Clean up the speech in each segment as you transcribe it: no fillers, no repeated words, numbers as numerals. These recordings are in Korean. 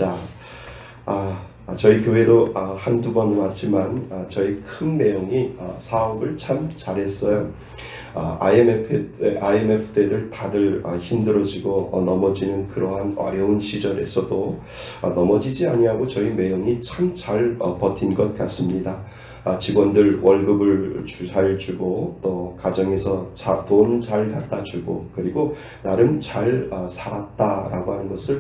자, 저희 교회도 한두 번 왔지만 저희 큰 매형이 사업을 참 잘했어요. IMF 때들 다들 힘들어지고 넘어지는 그러한 어려운 시절에서도 넘어지지 아니하고 저희 매형이 참 잘 버틴 것 같습니다. 직원들 월급을 잘 주고 또 가정에서 돈 잘 갖다 주고 그리고 나름 잘 살았다라고 하는 것을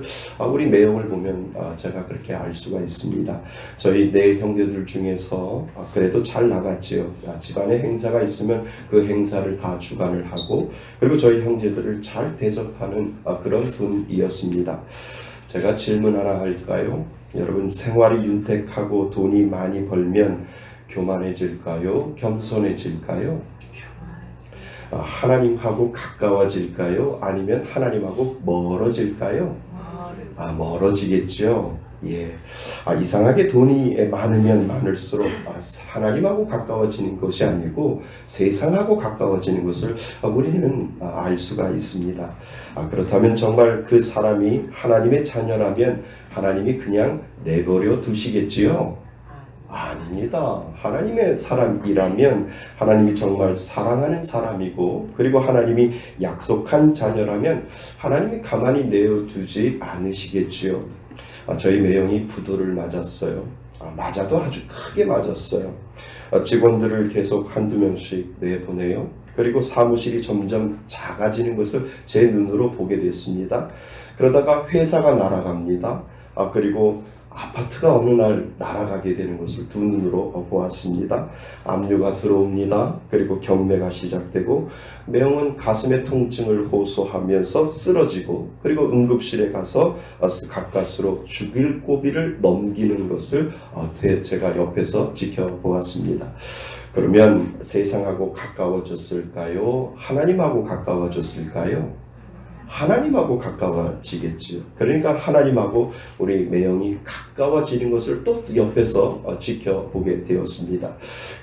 우리 매형을 보면 제가 그렇게 알 수가 있습니다. 저희 네 형제들 중에서 그래도 잘 나갔지요. 집안에 행사가 있으면 그 행사를 다 주관을 하고 그리고 저희 형제들을 잘 대접하는 그런 분이었습니다. 제가 질문 하나 할까요? 여러분, 생활이 윤택하고 돈이 많이 벌면 교만해질까요? 겸손해질까요? 하나님하고 가까워질까요? 아니면 하나님하고 멀어질까요? 멀어지겠죠. 예. 이상하게 돈이 많으면 많을수록 하나님하고 가까워지는 것이 아니고 세상하고 가까워지는 것을 우리는 알 수가 있습니다. 그렇다면 정말 그 사람이 하나님의 자녀라면 하나님이 그냥 내버려 두시겠지요? 아닙니다. 하나님의 사람이라면 하나님이 정말 사랑하는 사람이고 그리고 하나님이 약속한 자녀라면 하나님이 가만히 내어두지 않으시겠지요. 저희 매형이 부도를 맞았어요. 맞아도 아주 크게 맞았어요. 직원들을 계속 한두 명씩 내보내요. 그리고 사무실이 점점 작아지는 것을 제 눈으로 보게 됐습니다. 그러다가 회사가 날아갑니다. 그리고 아파트가 어느 날 날아가게 되는 것을 두 눈으로 보았습니다. 압류가 들어옵니다. 그리고 경매가 시작되고 매형은 가슴의 통증을 호소하면서 쓰러지고 그리고 응급실에 가서 가까스로 죽일 고비를 넘기는 것을 제가 옆에서 지켜보았습니다. 그러면 세상하고 가까워졌을까요? 하나님하고 가까워졌을까요? 하나님하고 가까워지겠지요. 그러니까 하나님하고 우리 매형이 가까워지는 것을 또 옆에서 지켜보게 되었습니다.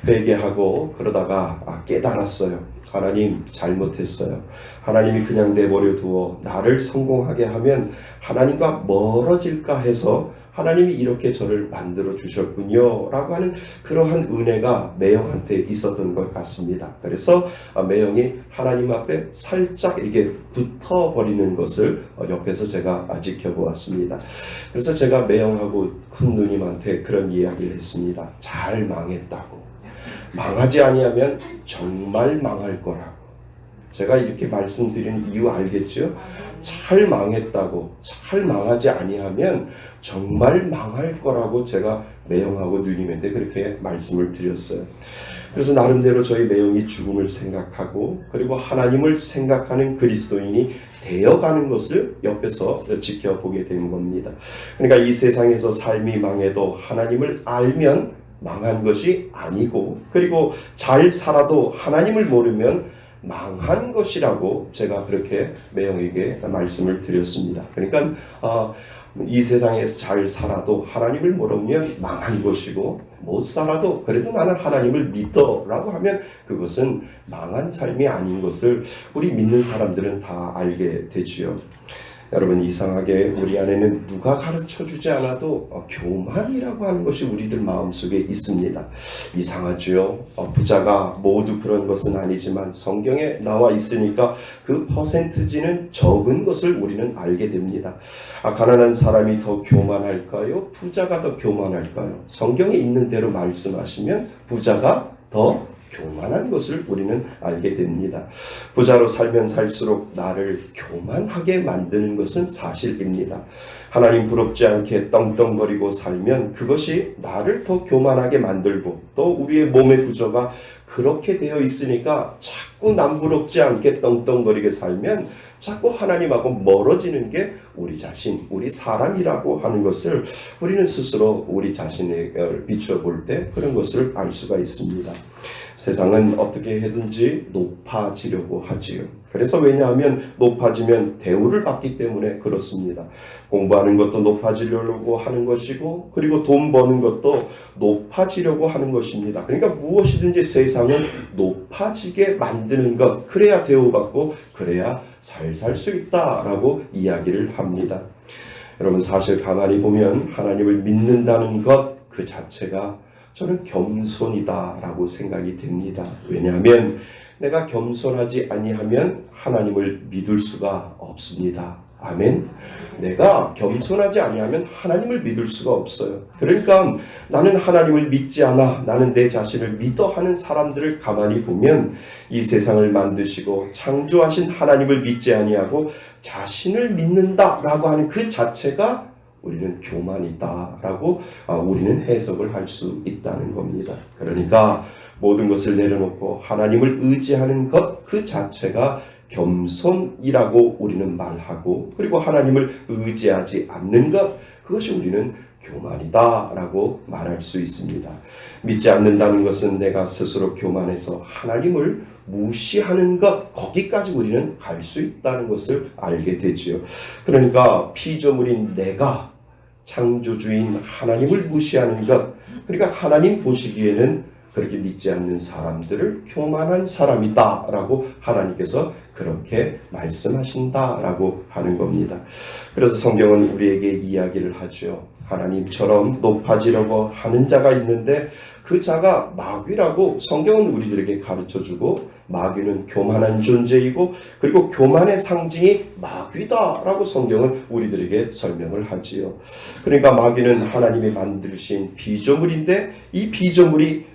회개하고 그러다가 깨달았어요. 하나님 잘못했어요. 하나님이 그냥 내버려 두어 나를 성공하게 하면 하나님과 멀어질까 해서 하나님이 이렇게 저를 만들어 주셨군요 라고 하는 그러한 은혜가 매형한테 있었던 것 같습니다. 그래서 매형이 하나님 앞에 살짝 이렇게 붙어버리는 것을 옆에서 제가 지켜보았습니다. 그래서 제가 매형하고 큰 누님한테 그런 이야기를 했습니다. 잘 망했다고. 망하지 아니하면 정말 망할 거라고. 제가 이렇게 말씀드리는 이유 알겠죠? 잘 망했다고, 잘 망하지 아니하면 정말 망할 거라고 제가 매형하고 누님한테 그렇게 말씀을 드렸어요. 그래서 나름대로 저희 매형이 죽음을 생각하고 그리고 하나님을 생각하는 그리스도인이 되어가는 것을 옆에서 지켜보게 된 겁니다. 그러니까 이 세상에서 삶이 망해도 하나님을 알면 망한 것이 아니고 그리고 잘 살아도 하나님을 모르면 망한 것이라고 제가 그렇게 매형에게 말씀을 드렸습니다. 그러니까 이 세상에서 잘 살아도 하나님을 모르면 망한 것이고 못 살아도 그래도 나는 하나님을 믿어 라고 하면 그것은 망한 삶이 아닌 것을 우리 믿는 사람들은 다 알게 되지요. 여러분, 이상하게 우리 안에는 누가 가르쳐주지 않아도 교만이라고 하는 것이 우리들 마음속에 있습니다. 이상하죠. 부자가 모두 그런 것은 아니지만 성경에 나와 있으니까 그 퍼센트지는 적은 것을 우리는 알게 됩니다. 가난한 사람이 더 교만할까요? 부자가 더 교만할까요? 성경에 있는 대로 말씀하시면 부자가 더 교만한 것을 우리는 알게 됩니다. 부자로 살면 살수록 나를 교만하게 만드는 것은 사실입니다. 하나님 부럽지 않게 떵떵거리고 살면 그것이 나를 더 교만하게 만들고 또 우리의 몸의 구조가 그렇게 되어 있으니까 자꾸 남 부럽지 않게 떵떵거리게 살면 자꾸 하나님하고 멀어지는 게 우리 자신, 우리 사람이라고 하는 것을 우리는 스스로 우리 자신을 비춰볼 때 그런 것을 알 수가 있습니다. 세상은 어떻게 해든지 높아지려고 하지요. 그래서 왜냐하면 높아지면 대우를 받기 때문에 그렇습니다. 공부하는 것도 높아지려고 하는 것이고 그리고 돈 버는 것도 높아지려고 하는 것입니다. 그러니까 무엇이든지 세상은 높아지게 만드는 것, 그래야 대우받고 그래야 잘 살 수 있다라고 이야기를 합니다. 여러분 사실 가만히 보면 하나님을 믿는다는 것 그 자체가 저는 겸손이다라고 생각이 됩니다. 왜냐하면 내가 겸손하지 아니하면 하나님을 믿을 수가 없습니다. 아멘. 내가 겸손하지 아니하면 하나님을 믿을 수가 없어요. 그러니까 나는 하나님을 믿지 않아, 나는 내 자신을 믿어 하는 사람들을 가만히 보면 이 세상을 만드시고 창조하신 하나님을 믿지 아니하고 자신을 믿는다라고 하는 그 자체가 우리는 교만이다라고 우리는 해석을 할 수 있다는 겁니다. 그러니까 모든 것을 내려놓고 하나님을 의지하는 것 그 자체가 겸손이라고 우리는 말하고, 그리고 하나님을 의지하지 않는 것 그것이 우리는 교만이다라고 말할 수 있습니다. 믿지 않는다는 것은 내가 스스로 교만해서 하나님을 무시하는 것, 거기까지 우리는 갈 수 있다는 것을 알게 되지요. 그러니까 피조물인 내가 창조주인 하나님을 무시하는 것, 그러니까 하나님 보시기에는 그렇게 믿지 않는 사람들을 교만한 사람이다라고 하나님께서 그렇게 말씀하신다라고 하는 겁니다. 그래서 성경은 우리에게 이야기를 하죠. 하나님처럼 높아지려고 하는 자가 있는데 그 자가 마귀라고 성경은 우리들에게 가르쳐주고, 마귀는 교만한 존재이고 그리고 교만의 상징이 마귀다라고 성경은 우리들에게 설명을 하지요. 그러니까 마귀는 하나님이 만드신 피조물인데 이 피조물인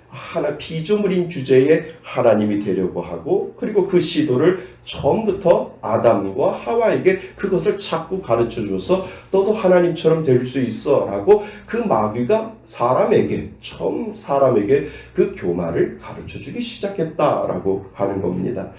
주제에 하나님이 되려고 하고, 그리고 그 시도를 처음부터 아담과 하와에게 그것을 자꾸 가르쳐줘서 너도 하나님처럼 될 수 있어 라고 그 마귀가 처음 사람에게 그 교만을 가르쳐주기 시작했다라고 하는 겁니다.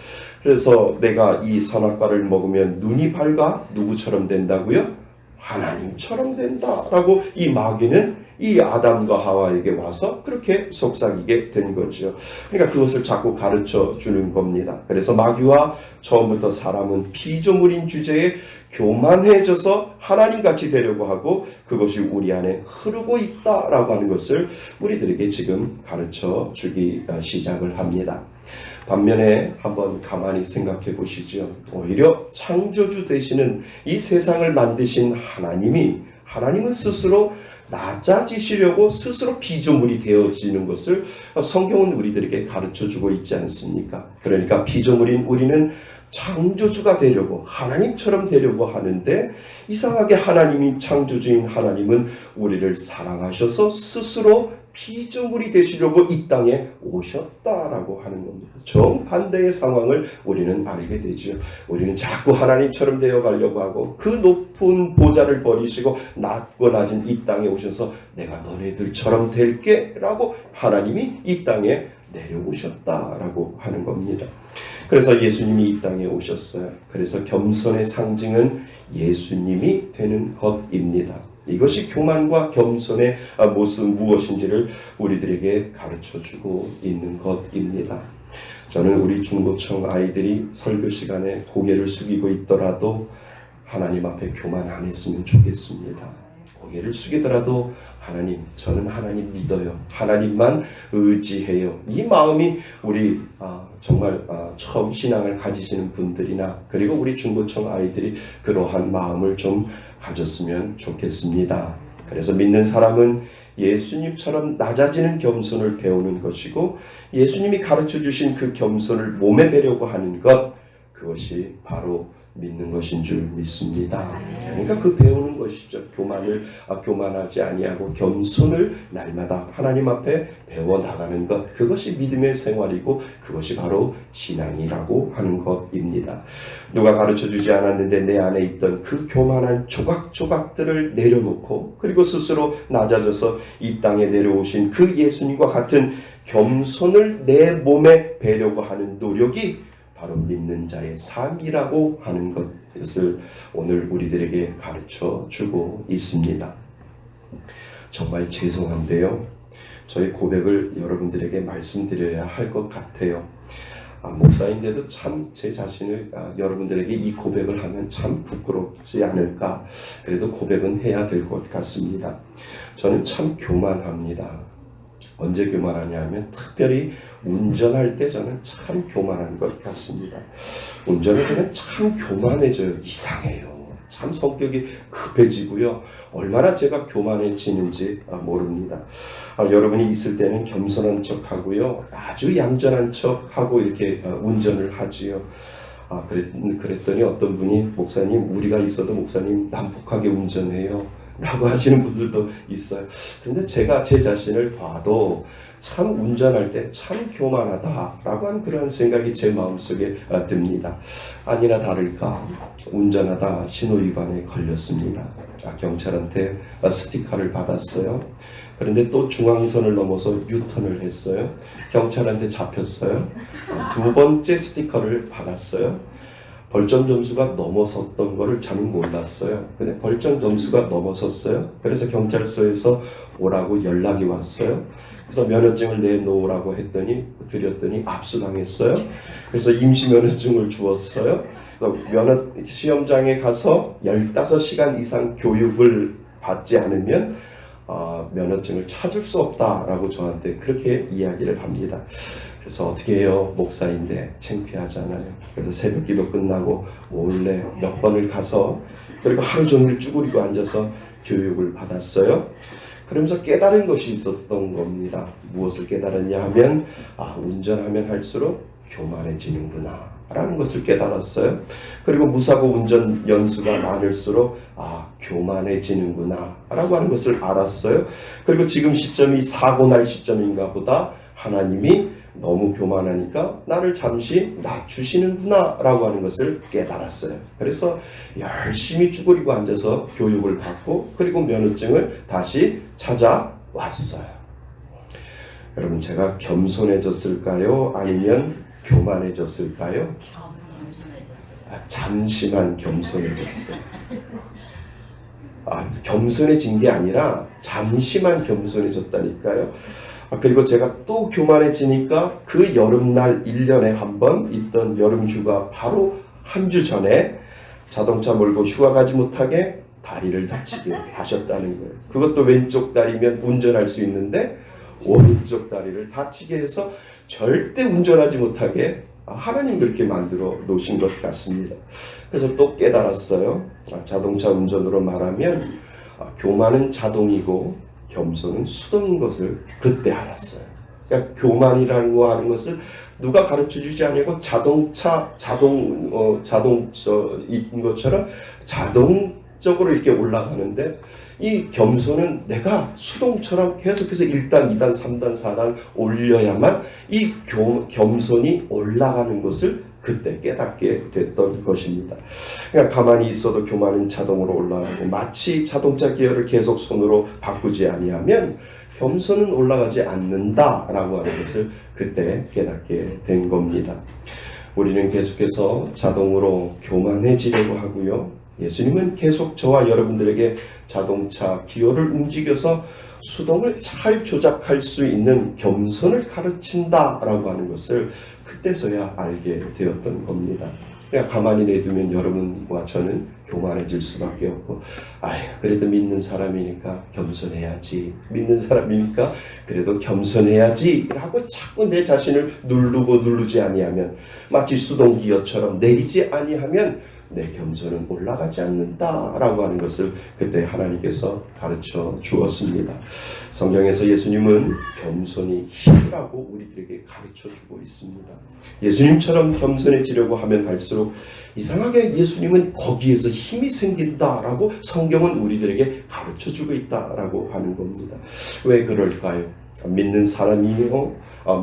그래서 내가 이 선악과를 먹으면 눈이 밝아 누구처럼 된다고요? 하나님처럼 된다라고 이 마귀는 이 아담과 하와에게 와서 그렇게 속삭이게 된 거죠. 그러니까 그것을 자꾸 가르쳐 주는 겁니다. 그래서 마귀와 처음부터 사람은 피조물인 주제에 교만해져서 하나님같이 되려고 하고, 그것이 우리 안에 흐르고 있다라고 하는 것을 우리들에게 지금 가르쳐 주기 시작을 합니다. 반면에 한번 가만히 생각해 보시죠. 오히려 창조주 되시는 이 세상을 만드신 하나님은 스스로 낮아지시려고 스스로 피조물이 되어지는 것을 성경은 우리들에게 가르쳐주고 있지 않습니까? 그러니까 피조물인 우리는 창조주가 되려고, 하나님처럼 되려고 하는데, 이상하게 하나님이 창조주인 하나님은 우리를 사랑하셔서 스스로 피조물이 되시려고 이 땅에 오셨다라고 하는 겁니다. 정반대의 상황을 우리는 알게 되죠. 우리는 자꾸 하나님처럼 되어가려고 하고 그 높은 보좌를 버리시고 낮고 낮은 이 땅에 오셔서 내가 너네들처럼 될게 라고 하나님이 이 땅에 내려오셨다라고 하는 겁니다. 그래서 예수님이 이 땅에 오셨어요. 그래서 겸손의 상징은 예수님이 되는 것입니다. 이것이 교만과 겸손의 모습 무엇인지를 우리들에게 가르쳐주고 있는 것입니다. 저는 우리 중고청 아이들이 설교 시간에 고개를 숙이고 있더라도 하나님 앞에 교만 안 했으면 좋겠습니다. 고개를 숙이더라도 하나님, 저는 하나님 믿어요. 하나님만 의지해요. 이 마음이 우리 정말 처음 신앙을 가지시는 분들이나 그리고 우리 중고청 아이들이 그러한 마음을 좀 가졌으면 좋겠습니다. 그래서 믿는 사람은 예수님처럼 낮아지는 겸손을 배우는 것이고, 예수님이 가르쳐 주신 그 겸손을 몸에 배려고 하는 것, 그것이 바로 믿는 것인 줄 믿습니다. 그러니까 그 배우는 것이죠. 교만하지 아니하고 겸손을 날마다 하나님 앞에 배워나가는 것, 그것이 믿음의 생활이고 그것이 바로 신앙이라고 하는 것입니다. 누가 가르쳐주지 않았는데 내 안에 있던 그 교만한 조각조각들을 내려놓고, 그리고 스스로 낮아져서 이 땅에 내려오신 그 예수님과 같은 겸손을 내 몸에 배려고 하는 노력이 바로 믿는 자의 삶이라고 하는 것을 오늘 우리들에게 가르쳐 주고 있습니다. 정말 죄송한데요, 저희 고백을 여러분들에게 말씀드려야 할 것 같아요. 목사인데도 참 제 자신을 여러분들에게 이 고백을 하면 참 부끄럽지 않을까. 그래도 고백은 해야 될 것 같습니다. 저는 참 교만합니다. 언제 교만하냐면 특별히 운전할 때 저는 참 교만한 것 같습니다. 운전을 하면 참 교만해져요. 이상해요. 참 성격이 급해지고요. 얼마나 제가 교만해지는지 모릅니다. 여러분이 있을 때는 겸손한 척하고요. 아주 얌전한 척하고 이렇게 운전을 하지요. 그랬더니 어떤 분이 목사님, 우리가 있어도 목사님 난폭하게 운전해요 라고 하시는 분들도 있어요. 근데 제가 제 자신을 봐도 참 운전할 때 참 교만하다 라고 하는 그런 생각이 제 마음속에 듭니다. 아니나 다를까 운전하다 신호위반에 걸렸습니다. 경찰한테 스티커를 받았어요. 그런데 또 중앙선을 넘어서 유턴을 했어요. 경찰한테 잡혔어요. 두 번째 스티커를 받았어요. 벌점 점수가 넘어섰던 거를 저는 몰랐어요. 근데 벌점 점수가 넘어섰어요. 그래서 경찰서에서 오라고 연락이 왔어요. 그래서 면허증을 내놓으라고 드렸더니 압수당했어요. 그래서 임시 면허증을 주었어요. 면허 시험장에 가서 15시간 이상 교육을 받지 않으면 면허증을 찾을 수 없다라고 저한테 그렇게 이야기를 합니다. 그래서 어떻게 해요? 목사인데 창피하잖아요. 그래서 새벽기도 끝나고 몰래 몇 번을 가서 그리고 하루 종일 쭈그리고 앉아서 교육을 받았어요. 그러면서 깨달은 것이 있었던 겁니다. 무엇을 깨달았냐 하면 운전하면 할수록 교만해지는구나 라는 것을 깨달았어요. 그리고 무사고 운전 연수가 많을수록 교만해지는구나 라고 하는 것을 알았어요. 그리고 지금 시점이 사고 날 시점인가 보다 하나님이 너무 교만하니까 나를 잠시 낮추시는구나 라고 하는 것을 깨달았어요. 그래서 열심히 쭈그리고 앉아서 교육을 받고 그리고 면허증을 다시 찾아왔어요. 여러분, 제가 겸손해졌을까요? 아니면 교만해졌을까요? 잠시만 겸손해졌어요. 겸손해진 게 아니라 잠시만 겸손해졌다니까요. 그리고 제가 또 교만해지니까 그 여름날 1년에 한 번 있던 여름휴가 바로 한 주 전에 자동차 몰고 휴가 가지 못하게 다리를 다치게 하셨다는 거예요. 그것도 왼쪽 다리면 운전할 수 있는데 오른쪽 다리를 다치게 해서 절대 운전하지 못하게 하나님 그렇게 만들어 놓으신 것 같습니다. 그래서 또 깨달았어요. 자동차 운전으로 말하면 교만은 자동이고 겸손은 수동인 것을 그때 알았어요. 그러니까 교만이라는 거 하는 것을 누가 가르쳐주지 않고 자동인 것처럼 자동적으로 이렇게 올라가는데 이 겸손은 내가 수동처럼 계속해서 1단, 2단, 3단, 4단 올려야만 이 겸손이 올라가는 것을 그때 깨닫게 됐던 것입니다. 그러니까 가만히 있어도 교만은 자동으로 올라가고 마치 자동차 기어를 계속 손으로 바꾸지 아니하면 겸손은 올라가지 않는다라고 하는 것을 그때 깨닫게 된 겁니다. 우리는 계속해서 자동으로 교만해지려고 하고요. 예수님은 계속 저와 여러분들에게 자동차 기어를 움직여서 수동을 잘 조작할 수 있는 겸손을 가르친다라고 하는 것을 그때서야 알게 되었던 겁니다. 그냥 가만히 내두면 여러분과 저는 교만해질 수밖에 없고, 그래도 믿는 사람이니까 겸손해야지, 믿는 사람이니까 그래도 겸손해야지 라고 자꾸 내 자신을 누르지 아니하면, 마치 수동기어처럼 내리지 아니하면 내 겸손은 올라가지 않는다라고 하는 것을 그때 하나님께서 가르쳐 주었습니다. 성경에서 예수님은 겸손이 힘이라고 우리들에게 가르쳐 주고 있습니다. 예수님처럼 겸손해지려고 하면 할수록 이상하게 예수님은 거기에서 힘이 생긴다라고 성경은 우리들에게 가르쳐 주고 있다라고 하는 겁니다. 왜 그럴까요? 믿는 사람이요,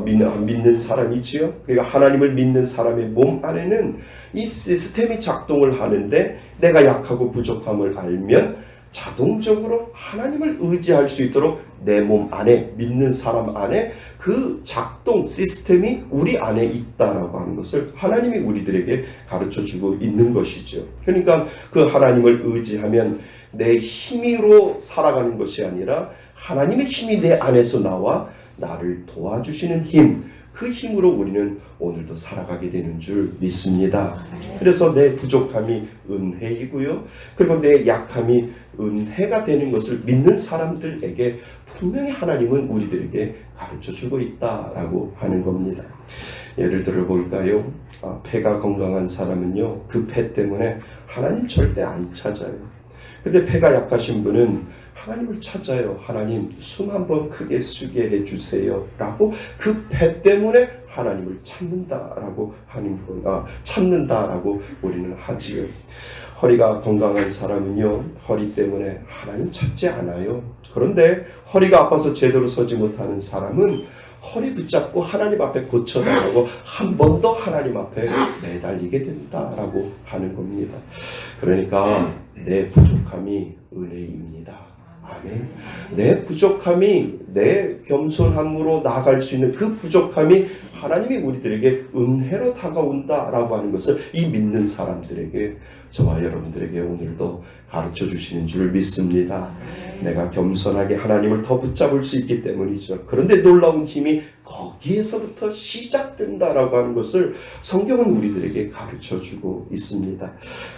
믿는 사람이지요. 그러니까 하나님을 믿는 사람의 몸 안에는 이 시스템이 작동을 하는데 내가 약하고 부족함을 알면 자동적으로 하나님을 의지할 수 있도록 내 몸 안에, 믿는 사람 안에 그 작동 시스템이 우리 안에 있다라고 하는 것을 하나님이 우리들에게 가르쳐주고 있는 것이죠. 그러니까 그 하나님을 의지하면 내 힘으로 살아가는 것이 아니라 하나님의 힘이 내 안에서 나와 나를 도와주시는 힘, 그 힘으로 우리는 오늘도 살아가게 되는 줄 믿습니다. 그래서 내 부족함이 은혜이고요. 그리고 내 약함이 은혜가 되는 것을 믿는 사람들에게 분명히 하나님은 우리들에게 가르쳐주고 있다라고 하는 겁니다. 예를 들어 볼까요? 폐가 건강한 사람은요, 그 폐 때문에 하나님 절대 안 찾아요. 근데 폐가 약하신 분은 하나님을 찾아요. 하나님 숨 한번 크게 쉬게 해주세요 라고 그 폐 때문에 하나님을 찾는다라고 찾는다라고 우리는 하지요. 허리가 건강한 사람은요, 허리 때문에 하나님 찾지 않아요. 그런데 허리가 아파서 제대로 서지 못하는 사람은 허리 붙잡고 하나님 앞에 고쳐달라고 한 번 더 하나님 앞에 매달리게 된다라고 하는 겁니다. 그러니까 내 부족함이 은혜입니다. 아멘. 내 부족함이, 내 겸손함으로 나아갈 수 있는 그 부족함이 하나님이 우리들에게 은혜로 다가온다라고 하는 것을 이 믿는 사람들에게, 저와 여러분들에게 오늘도 가르쳐 주시는 줄 믿습니다. 내가 겸손하게 하나님을 더 붙잡을 수 있기 때문이죠. 그런데 놀라운 힘이 거기에서부터 시작된다라고 하는 것을 성경은 우리들에게 가르쳐주고 있습니다.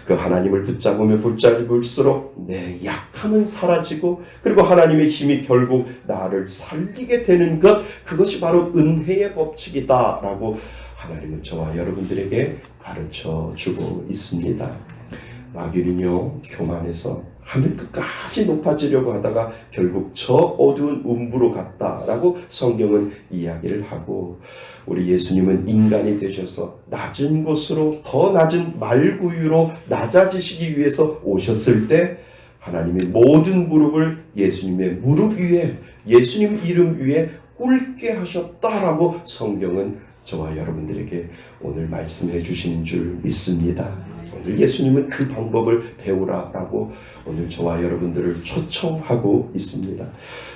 그 하나님을 붙잡을수록 내 약함은 사라지고, 그리고 하나님의 힘이 결국 나를 살리게 되는 것, 그것이 바로 은혜의 법칙이다라고 하나님은 저와 여러분들에게 가르쳐주고 있습니다. 마귀는요, 교만해서 하늘 끝까지 높아지려고 하다가 결국 저 어두운 음부로 갔다라고 성경은 이야기를 하고, 우리 예수님은 인간이 되셔서 낮은 곳으로, 더 낮은 말구유로 낮아지시기 위해서 오셨을 때 하나님의 모든 무릎을 예수님의 무릎 위에, 예수님 이름 위에 꿇게 하셨다라고 성경은 저와 여러분들에게 오늘 말씀해 주시는 줄 믿습니다. 오늘 예수님은 그 방법을 배우라라고 오늘 저와 여러분들을 초청하고 있습니다.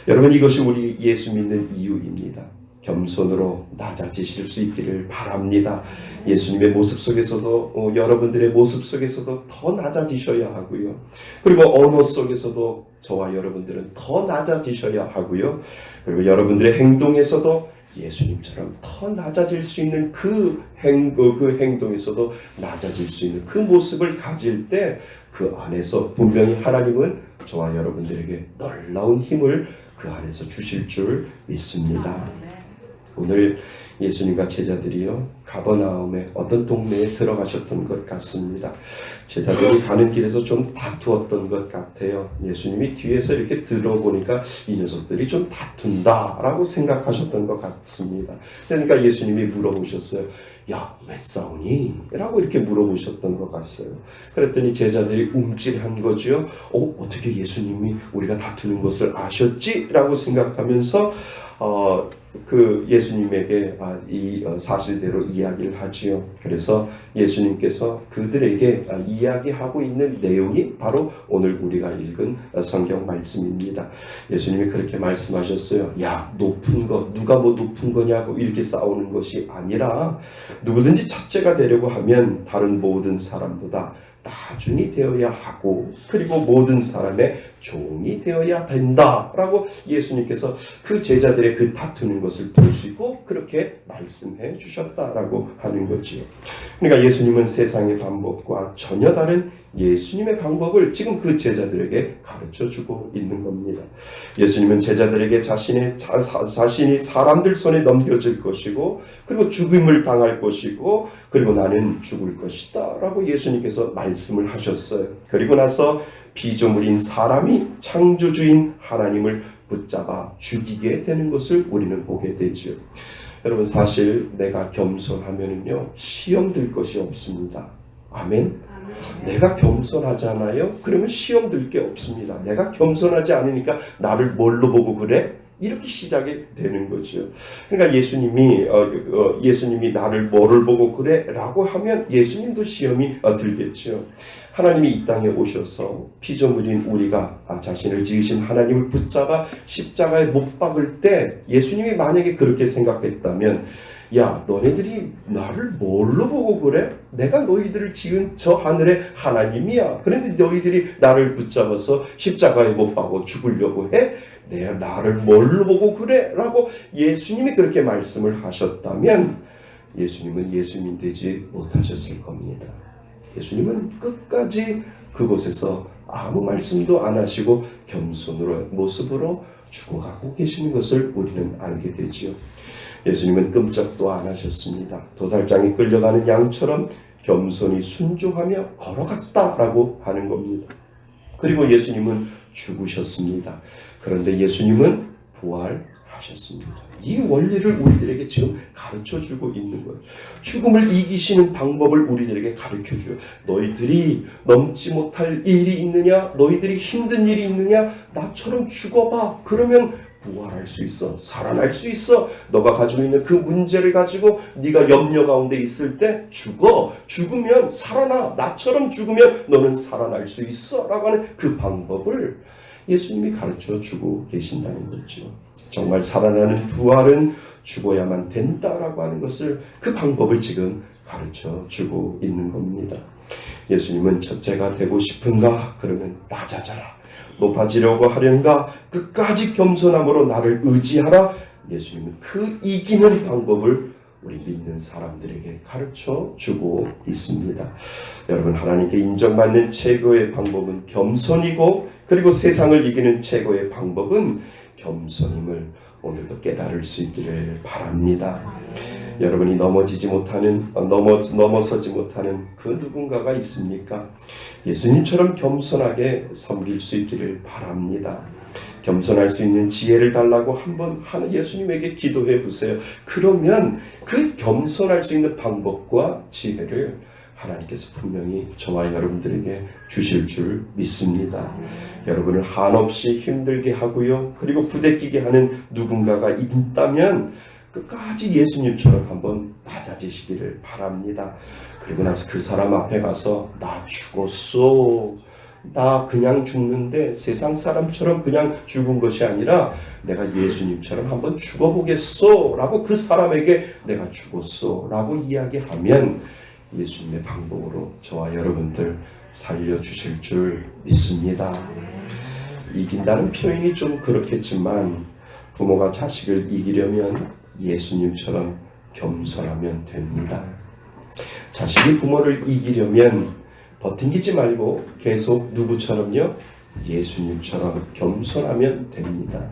여러분, 이것이 우리 예수 믿는 이유입니다. 겸손으로 낮아지실 수 있기를 바랍니다. 예수님의 모습 속에서도, 여러분들의 모습 속에서도 더 낮아지셔야 하고요. 그리고 언어 속에서도 저와 여러분들은 더 낮아지셔야 하고요. 그리고 여러분들의 행동에서도 예수님처럼 더 낮아질 수 있는 그 행동에서도 낮아질 수 있는 그 모습을 가질 때, 그 안에서 분명히 하나님은 저와 여러분들에게 놀라운 힘을 그 안에서 주실 줄 믿습니다. 오늘 예수님과 제자들이요, 가버나움의 어떤 동네에 들어가셨던 것 같습니다. 제자들이 가는 길에서 좀 다투었던 것 같아요. 예수님이 뒤에서 이렇게 들어보니까 이 녀석들이 좀 다툰다라고 생각하셨던 것 같습니다. 그러니까 예수님이 물어보셨어요. 야, 왜 싸우니? 라고 이렇게 물어보셨던 것 같아요. 그랬더니 제자들이 움찔한 거죠. 어떻게 예수님이 우리가 다투는 것을 아셨지? 라고 생각하면서 그 예수님에게 이 사실대로 이야기를 하지요. 그래서 예수님께서 그들에게 이야기하고 있는 내용이 바로 오늘 우리가 읽은 성경 말씀입니다. 예수님이 그렇게 말씀하셨어요. 야, 높은 것, 누가 뭐 높은 거냐고 이렇게 싸우는 것이 아니라, 누구든지 첫째가 되려고 하면 다른 모든 사람보다 나중이 되어야 하고, 그리고 모든 사람의 종이 되어야 된다라고 예수님께서 그 제자들의 그 다투는 것을 보시고 그렇게 말씀해 주셨다라고 하는 거지요. 그러니까 예수님은 세상의 방법과 전혀 다른 예수님의 방법을 지금 그 제자들에게 가르쳐주고 있는 겁니다. 예수님은 제자들에게 자신이 사람들 손에 넘겨질 것이고, 그리고 죽임을 당할 것이고, 그리고 나는 죽을 것이다 라고 예수님께서 말씀을 하셨어요. 그리고 나서 피조물인 사람이 창조주인 하나님을 붙잡아 죽이게 되는 것을 우리는 보게 되죠. 여러분, 사실 내가 겸손하면은요, 시험 들 것이 없습니다. 아멘. 내가 겸손하잖아요. 그러면 시험 들 게 없습니다. 내가 겸손하지 않으니까 나를 뭘로 보고 그래? 이렇게 시작이 되는 거죠. 그러니까 예수님이 나를 뭐를 보고 그래? 라고 하면 예수님도 시험이 들겠죠. 하나님이 이 땅에 오셔서 피조물인 우리가 자신을 지으신 하나님을 붙잡아 십자가에 못 박을 때, 예수님이 만약에 그렇게 생각했다면, 야, 너네들이 나를 뭘로 보고 그래? 내가 너희들을 지은 저 하늘의 하나님이야. 그런데 너희들이 나를 붙잡아서 십자가에 못 박고 죽으려고 해? 내가 나를 뭘로 보고 그래? 라고 예수님이 그렇게 말씀을 하셨다면 예수님은 예수님 되지 못하셨을 겁니다. 예수님은 끝까지 그곳에서 아무 말씀도 안 하시고 겸손으로 모습으로 죽어가고 계시는 것을 우리는 알게 되지요. 예수님은 끔찍도 안 하셨습니다. 도살장에 끌려가는 양처럼 겸손히 순종하며 걸어갔다라고 하는 겁니다. 그리고 예수님은 죽으셨습니다. 그런데 예수님은 부활하셨습니다. 이 원리를 우리들에게 지금 가르쳐주고 있는 거예요. 죽음을 이기시는 방법을 우리들에게 가르쳐줘요. 너희들이 넘지 못할 일이 있느냐? 너희들이 힘든 일이 있느냐? 나처럼 죽어봐. 그러면 부활할 수 있어. 살아날 수 있어. 너가 가지고 있는 그 문제를 가지고 네가 염려 가운데 있을 때 죽어. 죽으면 살아나. 나처럼 죽으면 너는 살아날 수 있어. 라고 하는 그 방법을 예수님이 가르쳐주고 계신다는 거죠. 정말 살아나는 부활은 죽어야만 된다라고 하는 것을, 그 방법을 지금 가르쳐주고 있는 겁니다. 예수님은 첫째가 되고 싶은가? 그러면 낮아져라. 높아지려고 하려는가? 끝까지 겸손함으로 나를 의지하라. 예수님은 그 이기는 방법을 우리 믿는 사람들에게 가르쳐주고 있습니다. 여러분, 하나님께 인정받는 최고의 방법은 겸손이고, 그리고 세상을 이기는 최고의 방법은 겸손임을 오늘도 깨달을 수 있기를 바랍니다. 여러분이 넘어서지 못하는 그 누군가가 있습니까? 예수님처럼 겸손하게 섬길 수 있기를 바랍니다. 겸손할 수 있는 지혜를 달라고 한번 예수님에게 기도해 보세요. 그러면 그 겸손할 수 있는 방법과 지혜를 하나님께서 분명히 저와 여러분들에게 주실 줄 믿습니다. 여러분을 한없이 힘들게 하고요, 그리고 부대끼게 하는 누군가가 있다면 끝까지 예수님처럼 한번 낮아지시기를 바랍니다. 그리고 나서 그 사람 앞에 가서 나 죽었어, 나 그냥 죽는데 세상 사람처럼 그냥 죽은 것이 아니라 내가 예수님처럼 한번 죽어보겠어 라고 그 사람에게 내가 죽었어 라고 이야기하면 예수님의 방법으로 저와 여러분들 살려주실 줄 믿습니다. 이긴다는 표현이 좀 그렇겠지만 부모가 자식을 이기려면 예수님처럼 겸손하면 됩니다. 자식이 부모를 이기려면 버팅기지 말고 계속 누구처럼요? 예수님처럼 겸손하면 됩니다.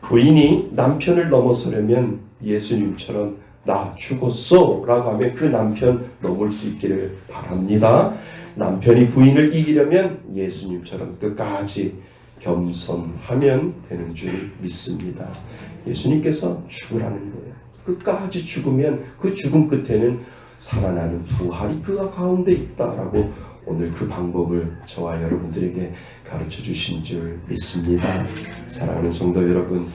부인이 남편을 넘어서려면 예수님처럼 나 죽었어 라고 하면 그 남편 넘을 수 있기를 바랍니다. 남편이 부인을 이기려면 예수님처럼 끝까지 겸손하면 되는 줄 믿습니다. 예수님께서 죽으라는 거예요. 끝까지 죽으면 그 죽음 끝에는 살아나는 부활이 그 가운데 있다라고 오늘 그 방법을 저와 여러분들에게 가르쳐 주신 줄 믿습니다. 사랑하는 성도 여러분,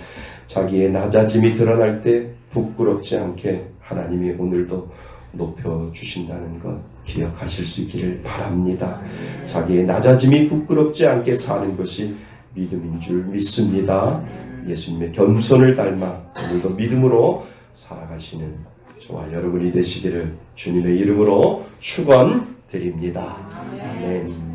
자기의 낮아짐이 드러날 때 부끄럽지 않게 하나님이 오늘도 높여주신다는 것 기억하실 수 있기를 바랍니다. 자기의 낮아짐이 부끄럽지 않게 사는 것이 믿음인 줄 믿습니다. 예수님의 겸손을 닮아 오늘도 믿음으로 살아가시는 저와 여러분이 되시기를 주님의 이름으로 축원드립니다. 아멘.